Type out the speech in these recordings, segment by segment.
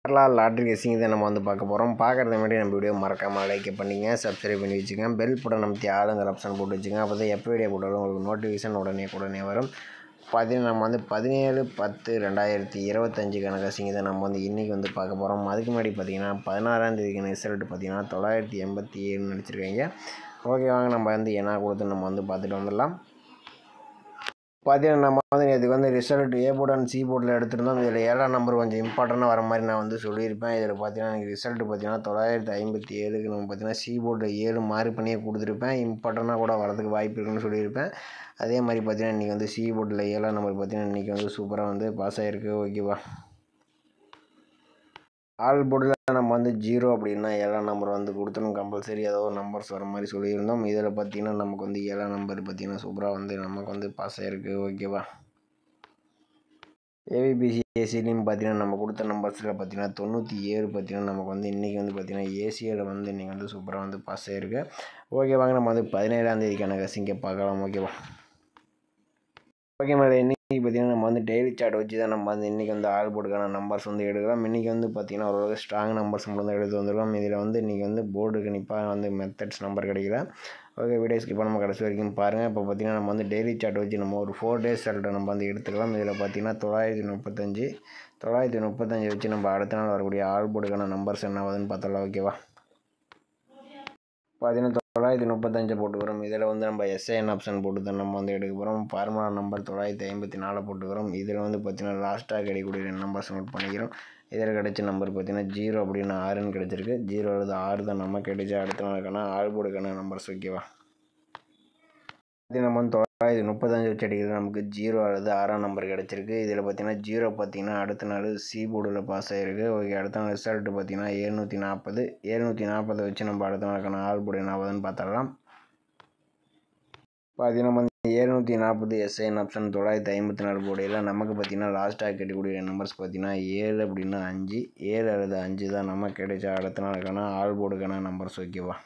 Kerala lottery கேசிங் தான் நம்ம வந்து பார்க்க போகிறோம். பார்க்குறத முன்னாடி நம்ம வீடியோ மறக்காமல் லைக் பண்ணிங்க, சப்ஸ்கிரைப் பண்ணி வச்சுங்க, பெல் பட்டன் நமக்கு ஆளுங்கிற ஆப்ஷன் போட்டு வச்சுங்க. அப்போ தான் எப்போ வீடியோ போட்டாலும் உங்களுக்கு நோட்டிஃபிகேஷன் உடனே வரும். பார்த்தீங்கன்னா நம்ம வந்து 17/10/2025 கேசிங் தான் நம்ம வந்து இன்றைக்கி வந்து பார்க்க போகிறோம். அதுக்கு முன்னாடி பார்த்தீங்கன்னா 16ஆம் தேதிக்கான ரிசல்ட் பார்த்தீங்கன்னா 987 நடிச்சிருக்காங்க. ஓகே, வாங்க நம்ம வந்து என்ன கொடுத்து நம்ம வந்து பார்த்துட்டு வந்துடலாம். பார்த்தீங்கன்னா நம்ம வந்து இதுக்கு வந்து result A board and C போர்டில் எடுத்துருந்தோம். இதில் 7ஆம் நம்பர் கொஞ்சம் இம்பார்ட்டண்ட்டாக வர மாதிரி நான் வந்து சொல்லியிருப்பேன். இதில் பார்த்தீங்கன்னா எனக்கு ரிசல்ட் பார்த்தீங்கன்னா 957க்கு நம்ம பார்த்தீங்கன்னா சி போர்டில் 7 மார்க் பண்ணியே கொடுத்துருப்பேன். இம்பார்ட்டண்ட்டாக கூட வரதுக்கு வாய்ப்பு இருக்குன்னு சொல்லியிருப்பேன். அதே மாதிரி பார்த்தீங்கன்னா இன்றைக்கி வந்து சி போர்டில் 7ஆம் நம்பர் பார்த்தீங்கன்னா இன்றைக்கி வந்து சூப்பராக வந்து பாஸ் ஆகிருக்கு. ஓகேவா, ஆல் போர்டில் நம்ம வந்து 0 அப்படின்னா 7ஆம் நம்பர் வந்து கொடுத்துரும் கம்பல்சரி. ஏதோ ஒரு நம்பர்ஸ் வர மாதிரி சொல்லியிருந்தோம். இதில் பார்த்தீங்கன்னா நமக்கு வந்து 7ஆம் நம்பர் பார்த்தீங்கன்னா சூப்பராக வந்து நமக்கு வந்து பாஸ் ஆகிருக்கு. ஓகேவா, ஏபிபிசி ஏசிலையும் பார்த்தீங்கன்னா நம்ம கொடுத்த நம்பர்ஸில் பார்த்தீங்கன்னா 97 பார்த்தீங்கன்னா நமக்கு வந்து இன்றைக்கி வந்து பார்த்தீங்கன்னா ஏசியில் வந்து இன்றைக்கி வந்து சூப்பராக வந்து பாஸ் ஆகிருக்கு. ஓகே, வாங்க நம்ம வந்து 17ஆம் தேதிக்கான கசிங்க பார்க்கலாம். ஓகேவா, ஓகே மேடம், இன்றைக்கி பார்த்தீங்கன்னா நம்ம வந்து டெய்லி சார்ட் வச்சு தான் நம்ம வந்து இன்றைக்கி வந்து ஆல் போர்டுக்கான நம்பர்ஸ் வந்து எடுக்கலாம். இன்றைக்கி வந்து பார்த்தீங்கன்னா ஓரளவுக்கு ஸ்ட்ராங் நம்பர்ஸ் மட்டும் தான் எடுத்து வந்துருக்கோம். இதில் வந்து இன்றைக்கி வந்து போர்டு கணிப்பாக வந்து மெத்தட்ஸ் நம்பர் கிடைக்கல. ஓகே, வீடியோ ஸ்கிப் நம்ம கடைசி வரைக்கும் பாருங்கள். இப்போ பார்த்தீங்கன்னா நம்ம வந்து டெய்லி சார்ட் வச்சு நம்ம ஒரு 4 டேஸ் சார்ட்டை நம்ம வந்து எடுத்துக்கலாம். இதில் பார்த்தீங்கன்னா 935 வச்சு நம்ம அடுத்த நாள் வரக்கூடிய ஆல் போர்டுக்கான நம்பர்ஸ் என்ன ஆகுதுன்னு பார்த்தலாம். ஓகேவா, பார்த்தீங்கன்னா 935 போட்டுக்கிறோம். இதில் வந்து நம்ம எஸ்ஐஎன் ஆப்ஷன் போட்டு தான் நம்ம வந்து எடுக்க போகிறோம். ஃபார்முலா நம்பர் 954 போட்டுக்கிறோம். இதில் வந்து பார்த்தீங்கன்னா லாஸ்ட்டாக கிடைக்கக்கூடிய 2 நம்பர்ஸ் நோட் பண்ணிக்கிறோம். இதில் கிடைச்ச நம்பர் பார்த்தீங்கன்னா 0 அப்படின்னு 6ன்னு கிடச்சிருக்கு. 0 அல்லது 6 தான் நம்ம கிடைச்சா அடுத்த நாளுக்கான ஆல் போர்டுக்கான நம்பர்ஸ். ஓகேவா, நம்ம வந்து 935 வச்சு அடிக்கிறது நமக்கு 0 அல்லது 6ஆம் நம்பர் கிடச்சிருக்கு. இதில் பார்த்தீங்கன்னா 0 பார்த்தீங்கன்னா அடுத்த நாள் சி போர்டில் பாஸ் ஆகிருக்கு. ஓகே, அடுத்த நாள் ரிசல்ட் பார்த்தீங்கன்னா 740 வச்சு நம்ம அடுத்த நாளுக்கான ஆல் போர்டு என்ன ஆகுதுன்னு பார்த்துடலாம். பார்த்தீங்கன்னா நம்ம வந்து 740 எஸ்ஐஎன் ஆப்ஷன் 954 போர்டில் நமக்கு பார்த்தீங்கன்னா லாஸ்ட்டாக கிடைக்கக்கூடிய நம்பர்ஸ் பார்த்தீங்கன்னா 7 அப்படின்னா 5 அல்லது 5 தான் நம்ம கிடைச்சா அடுத்த நாளுக்கான ஆல் போர்டுக்கான நம்பர்ஸ். ஓகேவா,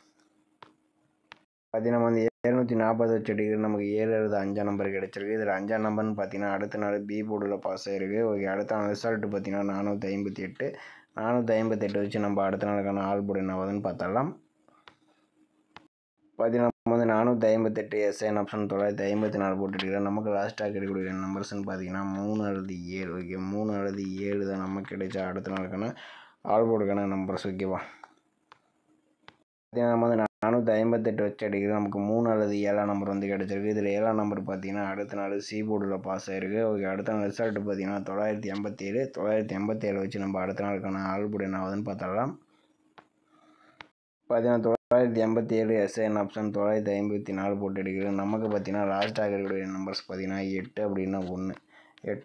பார்த்தீங்கன்னா வந்து 740 வச்சு அடிக்கிறது நமக்கு 7 அல்லது 5ஆம் நம்பர் கிடச்சிருக்கு. இதில் 5ஆம் நம்பர்னு பார்த்தீங்கன்னா அடுத்த நாள் பி போர்டில் பாஸ் ஆகிருக்கு. ஓகே, அடுத்த நாள் ரிசல்ட் பார்த்தீங்கன்னா 458 வச்சு நம்ம அடுத்த நாளுக்கான ஆல் போர்டு என்ன ஆகுதுன்னு பார்த்தரலாம். பார்த்தீங்கன்னா நம்ம வந்து 458 எஸ்ஐஎன் ஆப்ஷன் 954 போட்டுருக்கிறோம். நமக்கு லாஸ்ட்டாக கிடைக்கக்கூடிய நம்பர்ஸ்ன்னு பார்த்தீங்கன்னா 3 அல்லது 7. ஓகே, 3 அல்லது 7 தான் நமக்கு கிடைச்சா அடுத்த நாளுக்கான ஆல் போர்டுக்கான நம்பர்ஸ். ஓகேவா, பார்த்தீங்கன்னா நம்ம வந்து 458 வச்சு அடிக்கிறது நமக்கு 3 அல்லது 7ஆம் நம்பர் வந்து கிடச்சிருக்கு. இதில் 7ஆம் நம்பர் பார்த்தீங்கன்னா அடுத்த நாள் சி போர்டில் பாஸ் ஆகிருக்கு. ஓகே, அடுத்த நாள் ரிசல்ட் பார்த்தீங்கன்னா 987 வச்சு நம்ம அடுத்த நாளுக்கான ஆல் போர்டு என்ன ஆகுதுன்னு பார்த்தரலாம். பார்த்தீங்கன்னா 987 எஸ்ஐஎன் ஆப்ஷன் 954 போட்டு எடுக்கிறது நமக்கு பார்த்தீங்கன்னா லாஸ்ட்டாக இருக்கக்கூடிய நம்பர்ஸ் பார்த்தீங்கன்னா 8 அப்படின்னா 1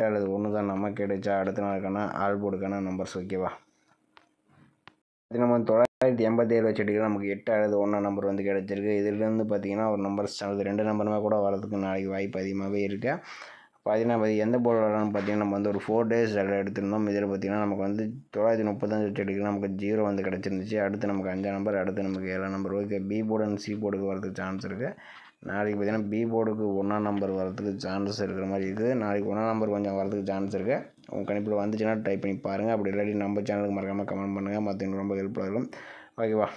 அல்லது 1 தான் நமக்கு கிடைச்சா அடுத்த நாளுக்கான ஆல் போர்டுக்கான நம்பர்ஸ். ஓகேவா, நம்ம 987 வச்சு எடுக்கிறது நமக்கு 8 அல்லது 1ஆம் நம்பர் வந்து கிடச்சிருக்கு. இதிலேருந்து பார்த்தீங்கன்னா ஒரு நம்பர்ஸ் அல்லது 2 நம்பருமே கூட வரதுக்கு நாளைக்கு வாய்ப்பு அதிகமாகவே இருக்குது. பார்த்தீங்கன்னா எந்த போர்டு வரலாம்னு பார்த்தீங்கன்னா நம்ம வந்து ஒரு 4 டேஸ் எடுத்துருந்தோம். இதில் பார்த்தீங்கன்னா நமக்கு வந்து 935 வச்சு எடுக்கிறது நமக்கு 0 வந்து கிடச்சிருந்துச்சு. அடுத்து நமக்கு 5ஆம் நம்பர், அடுத்து நமக்கு 7ஆம் number. Okay, B board and C போர்டுக்கு வரதுக்கு சான்ஸ் இருக்குது. நாளைக்கு பார்த்தீங்கன்னா பி போர்டுக்கு 1ஆம் நம்பர் வரதுக்கு சான்சஸ் இருக்கிற மாதிரி இருக்குது. நாளைக்கு 1ஆம் நம்பர் கொஞ்சம் வரதுக்கு சான்ஸ் இருக்குது. உங்கள் கணிப்பில் வந்துச்சுன்னா ட்ரை பண்ணி பாருங்கள். அப்படி இல்லாட்டி நம்ம சேனலுக்கு மறக்காமல் கமெண்ட் பண்ணுங்கள். மற்றவங்களுக்கு ரொம்ப ஹெல்ப்ஃபுல்லாக இருக்கும். ஓகேவா,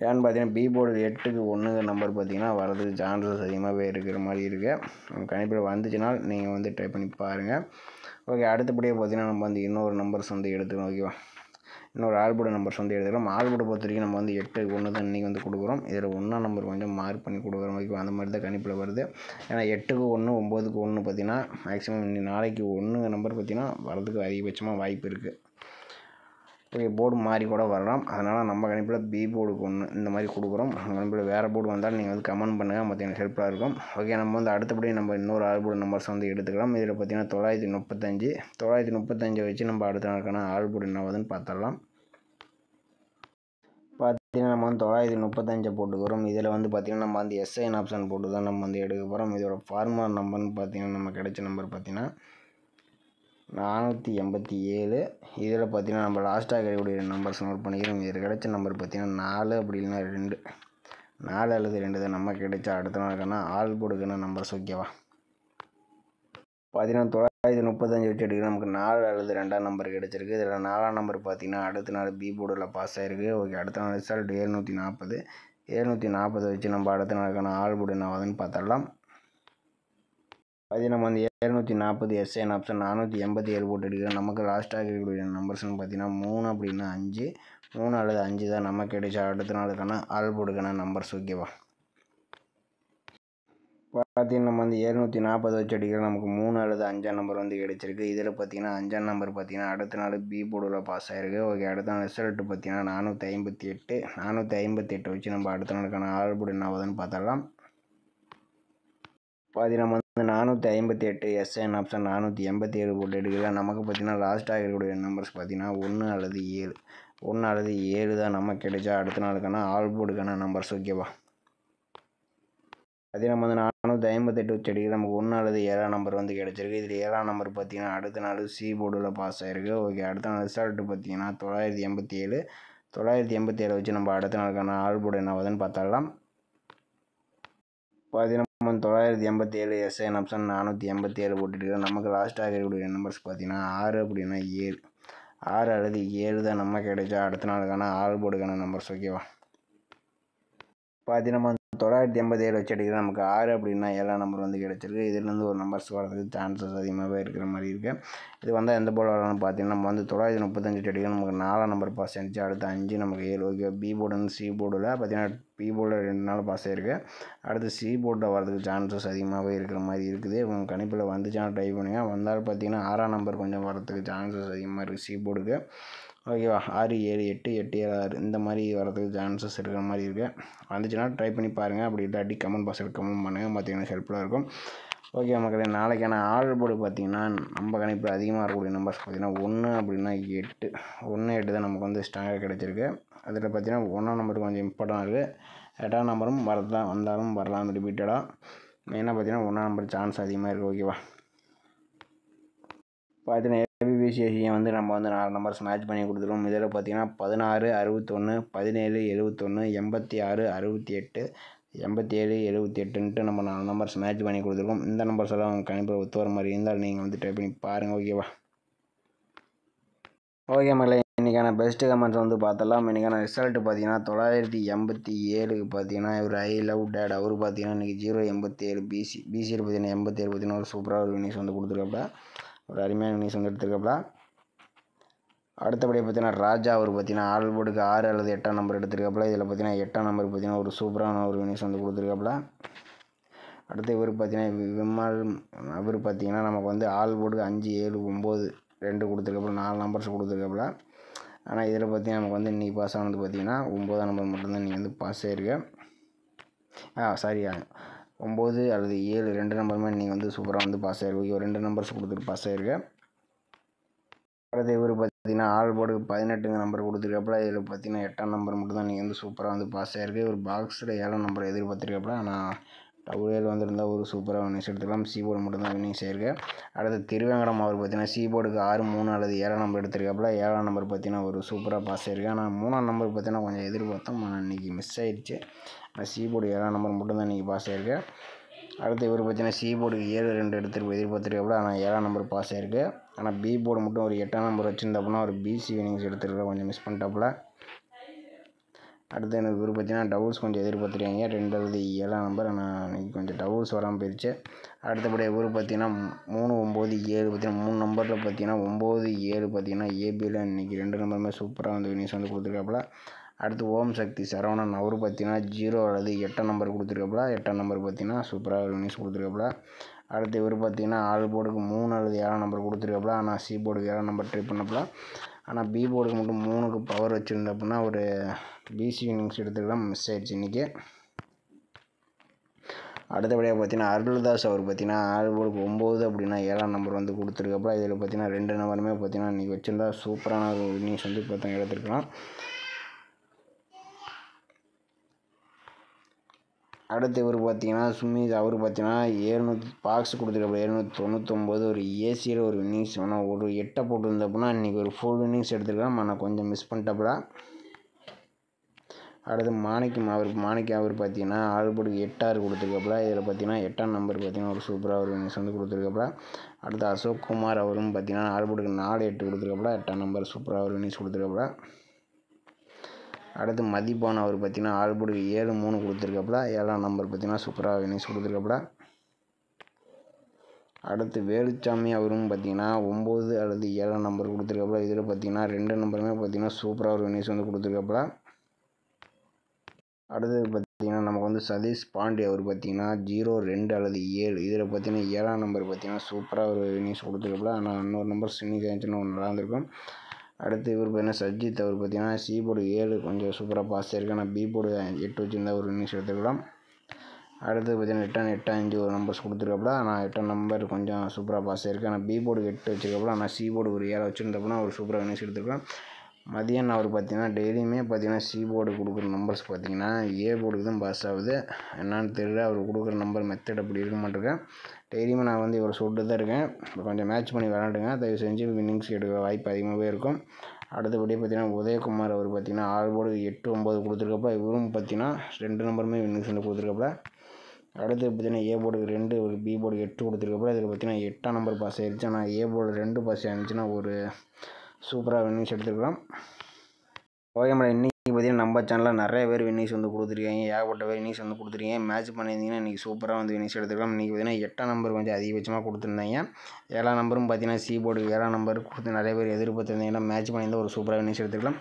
ஏன்னு பார்த்தீங்கன்னா பி போர்டு 8க்கு 1 நம்பர் பார்த்தீங்கன்னா வரதுக்கு சான்சஸ் அதிகமாகவே இருக்கிற மாதிரி இருக்குது. உங்கள் கணிப்பில் வந்துச்சுன்னா நீங்கள் வந்து ட்ரை பண்ணி பாருங்கள். ஓகே, அடுத்தபடியாக பார்த்தீங்கன்னா நம்ம வந்து இன்னொரு நம்பர்ஸ் வந்து எடுத்துக்கணும். ஓகேவா, இன்னொரு ஆல் போர்டு நம்பர்ஸ் வந்து எடுத்துக்கிறோம். ஆல் போர்டு பொறுத்த வரைக்கும் நம்ம வந்து 8க்கு 1 தான் இன்றைக்கி வந்து கொடுக்குறோம். இதில் 1ஆம் நம்பர் கொஞ்சம் மார்க் பண்ணி கொடுக்குறோம். ஓகேவா, அந்த மாதிரி தான் கணிப்பில் வருது. ஏன்னா 8க்கு 1 9க்கு 1 பார்த்தீங்கன்னா மேக்ஸிமம் நாளைக்கு 1 நம்பர் பார்த்தீங்கன்னா வரதுக்கு அதிகபட்சமாக வாய்ப்பு இருக்குது. ஓகே, போர்டு மாறி கூட வரலாம். அதனால் நம்ம கணிப்பில் பி போர்டுக்கு 1 இந்த மாதிரி கொடுக்குறோம். உங்கள் கணிப்பில் வேறு போர்டு வந்தாலும் நீங்கள் வந்து கமெண்ட் பண்ணுங்கள். மற்ற எனக்கு ஹெல்ப்ஃபுல்லாக இருக்கும். ஓகே, நம்ம வந்து அடுத்தபடி நம்ம இன்னொரு ஆல் போர்டு நம்பர்ஸ் வந்து எடுத்துக்கலாம். இதில் பார்த்தீங்கன்னா 935 வச்சு நம்ம அடுத்த நாளுக்கான ஆல் போர்டு என்ன ஆகுதுன்னு பார்த்தரலாம். பார்த்தீங்கன்னா நம்ம வந்து 935 போட்டுக்கிறோம். இதில் வந்து பார்த்தீங்கன்னா நம்ம வந்து எஸ்ஐஎன் ஆப்ஷன் போட்டு தான் நம்ம வந்து எடுக்க போகிறோம். இதோட ஃபார்முலா நம்பர்னு பார்த்தீங்கன்னா நம்ம கிடைச்ச நம்பர் பார்த்தீங்கன்னா 487. இதில் பார்த்தீங்கன்னா நம்ம லாஸ்ட்டாக கிடைக்கக்கூடிய நம்பர்ஸ் நோட் பண்ணிக்கிறோம். இதில் கிடைச்ச நம்பர் பார்த்தீங்கன்னா 4 அப்படி இல்லைன்னா 2 அல்லது 2 தான் நம்ம கிடைச்சா அடுத்த நாளுக்கான ஆல் போர்டுக்கான நம்பர்ஸ். ஓகேவா, பார்த்தீங்கன்னா 35 வச்சு எடுக்க நமக்கு 4 அல்லது 2ஆம் நம்பர் கிடச்சிருக்கு. இதில் 4ஆம் நம்பர் பார்த்தீங்கன்னா அடுத்த நாள் பி போர்டில் பாஸ் ஆகிருக்கு. ஓகே, அடுத்த நாள் ரிசல்ட் 740. 740 வச்சு நம்ம அடுத்த நாளுக்கான ஆல் போர்டு என்ன ஆகுதுன்னு பார்த்துடலாம். நம்ம வந்து 740 எஸ்ஏன் ஆப்ஷன் 487 போட்டு எடுக்கிறோம். நமக்கு லாஸ்ட்டாக இருக்கக்கூடிய நம்பர்ஸ்னு பார்த்தீங்கன்னா 3 அப்படின்னா 5, 3 அல்லது 5 தான் நமக்கு கிடைச்சா அடுத்த நாளுக்கான ஆல் போர்டுக்கான நம்பர்ஸ். ஓகேவா, பார்த்தீங்கன்னா நம்ம வந்து 740 வச்சு அடிக்கிறோம். நமக்கு 3 அல்லது 5ஆம் நம்பர் வந்து கிடைச்சிருக்கு. இதில் பார்த்தீங்கன்னா 5ஆம் நம்பர் பார்த்தீங்கன்னா அடுத்த நாள் பி போர்டில் பாஸ் ஆகிருக்கு. ஓகே, அடுத்த நாள் ரிசல்ட்டு பார்த்தீங்கன்னா 458 வச்சு நம்ம அடுத்த நாளுக்கான ஆல் போர்டு என்ன ஆகுதுன்னு பார்த்தரலாம். நம்ம வந்து 458 எஸ்என் ஆப்ஷன் 487 போட்டு எடுக்கலாம். நமக்கு பார்த்தீங்கன்னா லாஸ்ட்டாக இருக்கக்கூடிய நம்பர்ஸ் பார்த்தீங்கன்னா 1 அல்லது 7, 1 அல்லது 7 தான் நமக்கு கிடைச்சா அடுத்த நாளுக்கான ஆல் போர்டுக்கான நம்பர்ஸ். ஓகேவா, நம்ம வந்து 458 வச்சு அடிக்க நமக்கு 1 அல்லது 7ஆம் நம்பர் வந்து கிடச்சிருக்கு. இதில் 7ஆம் நம்பர் பார்த்தீங்கன்னா அடுத்த நாள் சி போர்டில் பாஸ் ஆகிருக்கு. ஓகே, அடுத்த நாள் ரிசல்ட்டு பார்த்தீங்கன்னா 987 வச்சு நம்ம அடுத்த நாளுக்கான ஆல் போர்டு என்ன ஆகுதுன்னு பார்த்தரலாம். நம்ம 987 எஸ்என் ஆப்ஷன் 487 போட்டுருக்கோம். நமக்கு லாஸ்ட்டாக இருக்கக்கூடிய நம்பர்ஸ் பார்த்தீங்கன்னா 6 அப்படின்னா 7, 6 அல்லது 7 தான் நமக்கு கிடைச்சா அடுத்த நாளுக்கான ஆல் போர்டுக்கான நம்பர்ஸ். ஓகேவா, நம்ம 987 வச்சு அடிக்கிற நமக்கு 6 அப்படின்னா 7ஆம் நம்பர் வந்து கிடச்சிருக்கு. இதுலேருந்து ஒரு நம்பர்ஸ் வரதுக்கு சான்சஸ் அதிகமாகவே இருக்கிற மாதிரி இருக்குது. இது வந்தால் எந்த போர்டு வரலாம்னு பார்த்தீங்கன்னா நம்ம வந்து 935 வச்சு அடிக்கிறோம். நமக்கு 4ஆம் நம்பர் பாஸ் ஆகிடுச்சு. அடுத்து 5 நமக்கு 7. ஓகே, பி போர்டு சி போர்டில் பார்த்தீங்கன்னா பி போர்டில் 2 நாள் பாஸ் ஆகிருக்கு. அடுத்து சி போர்டில் வரதுக்கு சான்சஸ் அதிகமாகவே இருக்கிற மாதிரி இருக்குது. உங்கள் கணிப்பில் வந்துச்சுன்னா ட்ரை பண்ணுங்கள். வந்தாலும் பார்த்தீங்கன்னா 6ஆம் நம்பர் கொஞ்சம் வரதுக்கு சான்சஸ் அதிகமாக இருக்குது சி போர்டுக்கு. ஓகேவா, 6, 7, 8, 8, 7, 6 இந்த மாதிரி வரதுக்கு சான்சஸ் இருக்கிற மாதிரி இருக்குது. வந்துச்சுன்னா ட்ரை பண்ணி பாருங்கள். அப்படி இல்லாட்டி கமெண்ட் பாக்ஸில் கமெண்ட் பண்ணுங்கள். பார்த்தீங்கன்னா ஹெல்ப்ஃபுல்லாக இருக்கும். ஓகே மக்களே, நாளைக்கான ஆல் போர்டு பார்த்தீங்கன்னா நம்ம கணிப்பில் அதிகமாக இருக்கக்கூடிய நம்பர்ஸ் பார்த்தீங்கன்னா 1 அப்படின்னா 8, 1, 8 தான் நமக்கு வந்து ஸ்ட்ராங்காக கிடச்சிருக்கு. அதில் பார்த்தீங்கன்னா 1ஆம் நம்பர் கொஞ்சம் இம்பார்ட்டண்டாக இருக்குது. 8ஆம் நம்பரும் வந்தாலும் வரலாம் ரிப்பீட்டடாக. மெயினாக பார்த்தீங்கன்னா 1ஆம் நம்பர் சான்ஸ் அதிகமாக இருக்குது. ஓகேவா, பார்த்தீங்கன்னா ஏபிபிசிஎஸ்சியை வந்து நம்ம வந்து 4 நம்பர்ஸ் மேட்ச் பண்ணி கொடுத்துருவோம். இதில் பார்த்தீங்கன்னா 16, 61, 17, 71, 86, 68, 87, 78ன்ட்டு நம்ம 4 நம்பர்ஸ் மேட்ச் பண்ணி கொடுத்துருக்கோம். இந்த நம்பர்ஸ் எல்லாம் உங்கள் கணிப்பில் ஒத்து வர மாதிரி இருந்தால் நீங்கள் வந்து ட்ரை பண்ணி பாருங்கள். ஓகேவா, ஓகே மகளே, இன்றைக்கான பெஸ்ட்டு கமெண்ட்ஸ் வந்து பார்த்தலாம். இன்றைக்கான ரிசல்ட்டு பார்த்தீங்கன்னா 987க்கு பார்த்தீங்கன்னா இவர் ஐ லவ் டேட் அவர் பார்த்தீங்கன்னா இன்றைக்கி 087 பிசியில் பார்த்தீங்கன்னா 87 பார்த்தீங்கன்னா ஒரு சூப்பராக ஒரு வினிஸ் வந்து கொடுத்துருக்காப்புல. ஒரு அருமையான வினிஸ் வந்து எடுத்துருக்காப்புல. அடுத்தபடியாக பார்த்தீங்கன்னா ராஜா அவர் பார்த்தீங்கன்னா ஆல் போர்டுக்கு 6 அல்லது 8ஆம் நம்பர் எடுத்துருக்காப்புல. இதில் பார்த்தீங்கன்னா 8ஆம் நம்பர் பார்த்தீங்கன்னா ஒரு சூப்பரான ஒரு வினிஸ் வந்து கொடுத்துருக்காப்புல. அடுத்து இவர் பார்த்தீங்கன்னா விமல் அவர் பார்த்தீங்கன்னா நமக்கு வந்து ஆல் போர்டுக்கு 5, 7, 9, 2 கொடுத்துருக்காப்புல. 4 நம்பர்ஸ் கொடுத்துருக்காப்புல. ஆனால் இதில் பார்த்தீங்கன்னா நமக்கு வந்து இன்றைக்கி பாஸ் ஆனது பார்த்தீங்கன்னா 9ஆம் நம்பர் மட்டும்தான் இன்றைக்கி வந்து பாஸ் ஆகிருக்கு. சாரி 9 அல்லது 7 2 நம்பருமே இன்றைக்கி வந்து சூப்பராக வந்து பாஸ் ஆகிருக்கு. 2 நம்பர்ஸ் கொடுத்துட்டு பாஸ் ஆகிருக்கு. அடுத்து இவர் பார்த்தீங்கன்னா ஆல் போர்டுக்கு 18 நம்பர் கொடுத்துருக்காப்புல. இதில் பார்த்தீங்கன்னா 8ஆம் நம்பர் மட்டும் தான் நீங்கள் வந்து சூப்பராக வந்து பாஸ் ஆகிருக்கு. ஒரு பாக்ஸில் 7ஆம் நம்பர் எதிர்பார்த்துருக்காப்புல. ஆனால் டபுள் வந்திருந்தால் ஒரு சூப்பராக வினிஸ் எடுத்துக்கலாம். சி போர்டு மட்டும் தான் வினிஸ் ஆகிருக்கு. அடுத்து திருவேங்கடம் அவர் பார்த்தீங்கன்னா சி போர்டுக்கு 6, 3 அல்லது 7ஆம் நம்பர் எடுத்துருக்காப்புல. 7ஆம் நம்பர் பார்த்தீங்கன்னா ஒரு சூப்பராக பாஸ் ஆகிருக்கு. ஆனால் 3ஆம் நம்பர் பார்த்தீங்கன்னா கொஞ்சம் எதிர்பார்த்தோம், ஆனால் இன்றைக்கி மிஸ் ஆகிடுச்சு. ஆனால் சி போர்டு 7ஆம் நம்பர் மட்டும் தான் இன்றைக்கி பாஸ் ஆகிருக்கு. அடுத்து இவர் பார்த்தீங்கன்னா சி போர்டுக்கு 7, 2 எதிர்பார்த்துருக்காப்புல. ஆனால் 7ஆம் நம்பர் பாஸ் ஆகிருக்கு. ஆனால் பி போர்டு மட்டும் ஒரு 8ஆம் நம்பர் வச்சுருந்தாப்புனா ஒரு பிசி வினிங்ஸ் எடுத்துருக்க கொஞ்சம் மிஸ் பண்ணிட்டாப்புல. அடுத்து எனக்கு இவர் பார்த்தீங்கன்னா டபுள்ஸ் கொஞ்சம் எதிர்பார்த்துருக்காங்க 2 அல்லது 7ஆம் நம்பர். ஆனால் இன்றைக்கி கொஞ்சம் டபுள்ஸ் வராமல் போயிடுச்சு. அடுத்தபடி இவர் பார்த்தீங்கன்னா 3, 9, 7 பார்த்தீங்கன்னா 3 நம்பரில் பார்த்தீங்கன்னா 9, 7 பார்த்தீங்கன்னா ஏபியில் இன்றைக்கி 2 நம்பருமே சூப்பராக வந்து வினிஸ் வந்து கொடுத்துருக்காப்புல. அடுத்து ஓம் சக்தி சரவணன் அவர் பார்த்தீங்கன்னா 0 அல்லது 8ஆம் நம்பர் கொடுத்துருக்காப்புல. 8ஆம் நம்பர் பார்த்தீங்கன்னா சூப்பராக வினிஸ் கொடுத்துருக்காப்புல. அடுத்து இவர் பார்த்தீங்கன்னா ஆல் போர்டுக்கு 3 அல்லது 7ஆம் நம்பர் கொடுத்துருக்காப்புல. ஆனால் சி போர்டுக்கு 7ஆம் நம்பர் ட்ரை பண்ணப்பல. ஆனால் பி போர்டுக்கு மட்டும் 3க்கு பவர் வச்சுருந்தப்பன்னா ஒரு பிசி வினிங்ஸ் எடுத்துக்கலாம், மிஸ் ஆகிடுச்சு இன்றைக்கி. அடுத்தபடியாக பார்த்தீங்கன்னா அருள்தாஸ் அவர் பார்த்தீங்கன்னா ஆல் போர்டுக்கு 9 அப்படின்னா 7ஆம் நம்பர் வந்து கொடுத்துருக்காப்புல. இதில் பார்த்தீங்கன்னா 2 நம்பருமே பார்த்தீங்கன்னா இன்றைக்கி வச்சுருந்தா சூப்பரான ஒரு வினிங்ஸ் வந்து பார்த்தீங்கன்னா எடுத்துருக்கலாம். அடுத்து இவர் பார்த்தீங்கன்னா சுமித் அவர் பார்த்தீங்கன்னா 700 பாக்ஸ் கொடுத்துருக்காப்புல. 799 ஒரு ஏசியில் ஒரு வினிங்ஸ் ஆனால் ஒரு 8 போட்டுருந்தப்பன்னா இன்றைக்கி ஒரு ஃபுல் வினிங்ஸ் எடுத்துருக்கலாம். ஆனால் கொஞ்சம் மிஸ் பண்ணிட்டாப்புல. அடுத்து மாணிக்கம் அவர் பார்த்தீங்கன்னா ஆல் போர்டுக்கு 8, 6 கொடுத்துருக்காப்புல. இதில் பார்த்தீங்கன்னா 8ஆம் நம்பர் பார்த்தீங்கன்னா ஒரு சூப்பராக ஒரு வினிங்ஸ் வந்து கொடுத்துருக்காப்புல. அடுத்து அசோக் குமார் அவரும் பார்த்தீங்கன்னா ஆல்போர்டுக்கு 4-8 கொடுத்துருக்காப்புல, 8ஆம் நம்பர் சூப்பராக ஒரு இன்னிங்ஸ் கொடுத்துருக்காப்புல. அடுத்து மதிப்பான் அவர் பார்த்தீங்கன்னா ஆல்போர்டுக்கு 7-3 கொடுத்துருக்காப்புல, 7ஆம் நம்பர் பார்த்தீங்கன்னா சூப்பராக இன்னிங்ஸ் கொடுத்துருக்காப்புல. அடுத்து வேலுச்சாமி அவரும் பார்த்தீங்கன்னா 9 அல்லது 7ஆம் நம்பர் கொடுத்துருக்காப்புல. இதில் பார்த்தீங்கன்னா 2 நம்பருமே பார்த்தீங்கன்னா சூப்பராக ஒரு இன்னிங்ஸ் வந்து கொடுத்துருக்காப்புல. அடுத்தது பார்த்தீங்கன்னா நமக்கு வந்து சதீஷ் பாண்டே அவர் பார்த்தீங்கன்னா 0-2 அல்லது 7, இதில் பார்த்தீங்கன்னா 7ஆம் நம்பர் பார்த்தீங்கன்னா சூப்பராக ஒரு இன்னிங்ஸ் கொடுத்துருக்காப்புல. ஆனால் இன்னொரு நம்பர் இன்னிங்ஸ் ஆயிடுச்சுன்னு ஒன்று நல்லா இருந்திருக்கும். அடுத்து இவர் பார்த்தீங்கன்னா சஜித் அவர் பார்த்தீங்கன்னா சி போர்டு 7 கொஞ்சம் சூப்பராக பாஸ் ஆயிருக்கு, ஆனால் பி போர்டு 8 வச்சுருந்தா ஒரு இன்னிங்ஸ் எடுத்துக்கலாம். அடுத்து பார்த்தீங்கன்னா 8-5 ஒரு நம்பர்ஸ் கொடுத்துருக்காப்புல, ஆனால் 8ஆம் நம்பர் கொஞ்சம் சூப்பராக பாஸ் ஆயிருக்கு, ஆனால் பி போர்டு 8 வச்சுருக்காப்புல, ஆனால் சி போர்டு ஒரு 7 வச்சுருந்தப்பனா ஒரு சூப்பராக இன்னிங்ஸ் எடுத்துக்கலாம். மதியன் அவர் பார்த்தீங்கன்னா டெய்லியுமே பார்த்தீங்கன்னா சி போர்டு கொடுக்குற நம்பர்ஸ் பார்த்தீங்கன்னா ஏ போர்டுக்கு தான் பாஸ் ஆகுது. என்னான்னு தெரியல, அவர் கொடுக்குற நம்பர் மெத்தட் அப்படி இருக்க மாட்டேங்க. டெய்லியுமே நான் வந்து இவ்வளோ சொல்லிட்டு தான் இருக்கேன். இப்போ கொஞ்சம் மேட்ச் பண்ணி விளாண்டுங்க, தயவு செஞ்சு வின்னிங்ஸ் எடுக்க வாய்ப்பு அதிகமாகவே இருக்கும். அடுத்தபடி பார்த்தீங்கன்னா உதயகுமார் அவர் பார்த்தீங்கன்னா ஆல்போர்டு 8-9 கொடுத்துருக்கப்பல, இவரும் பார்த்தீங்கன்னா 2 நம்பருமே வின்னிங்ஸ் வந்து கொடுத்துருக்கப்பல. அடுத்து பார்த்தீங்கன்னா ஏ போர்டுக்கு 2, ஒரு பி போர்டுக்கு 8 கொடுத்துருக்கப்பல, இதில் பார்த்தீங்கன்னா 8ஆம் நம்பர் பாஸ் ஆயிடுச்சு, ஆனால் ஏ போர்டு 2 பாஸ் ஆயிருந்துச்சுன்னா ஒரு சூப்பராக வின்னிங்ஸ் எடுத்துருக்கலாம். ஓகே மேடம், இன்றைக்கி பார்த்தீங்கன்னா நம்ம சேனலில் நிறைய பேர் வின்னிங்ஸ் வந்து கொடுத்துருக்காங்க, ஏகப்பட்ட பேர் வின்னிங்ஸ் வந்து கொடுத்துருக்கீங்க. மேட்ச் பண்ணியிருந்தீங்கன்னா இன்றைக்கி சூப்பராக வந்து வின்னிங்ஸ் எடுத்துக்கலாம். இன்றைக்கி பார்த்தீங்கன்னா 8ஆம் நம்பர் கொஞ்சம் அதிகபட்சமாக கொடுத்துருந்தாங்க. 7ஆம் நம்பரும் பார்த்தீங்கன்னா சி போர்டுக்கு 7ஆம் நம்பர் கொடுத்து நிறைய பேர் எதிர்பார்த்துருந்தீங்கன்னா மேட்ச் பண்ணியிருந்தால் ஒரு சூப்பராக வின்னிங்ஸ் எடுத்துக்கலாம்.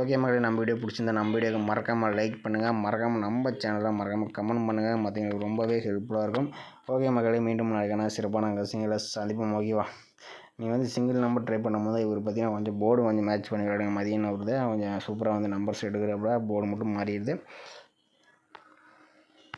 ஓகே மக்களே, நம்ம வீடியோ பிடிச்சிருந்தா நம்ம வீடியோக்கு மறக்காமல் லைக் பண்ணுங்கள், மறக்காமல் நம்ம சேனலை மறக்காமல் கமெண்ட் பண்ணுங்கள், மற்றவங்களுக்கு ரொம்பவே ஹெல்ப்ஃபுல்லாக இருக்கும். ஓகே மக்களே, மீண்டும் நாளைக்கான சிறப்பான கசிங்களை சந்திப்போம். ஓகேவா, நீங்கள் வந்து சிங்கிள் நம்பர் ட்ரை பண்ணும்போது இவர் பார்த்தீங்கன்னா கொஞ்சம் போர்டு கொஞ்சம் மேட்ச் பண்ணி விளையாடுங்க. மதியம் வருது கொஞ்சம் சூப்பராக வந்து நம்பர்ஸ் எடுக்கிறப்ப போர்டு மட்டும் மாறிடுது.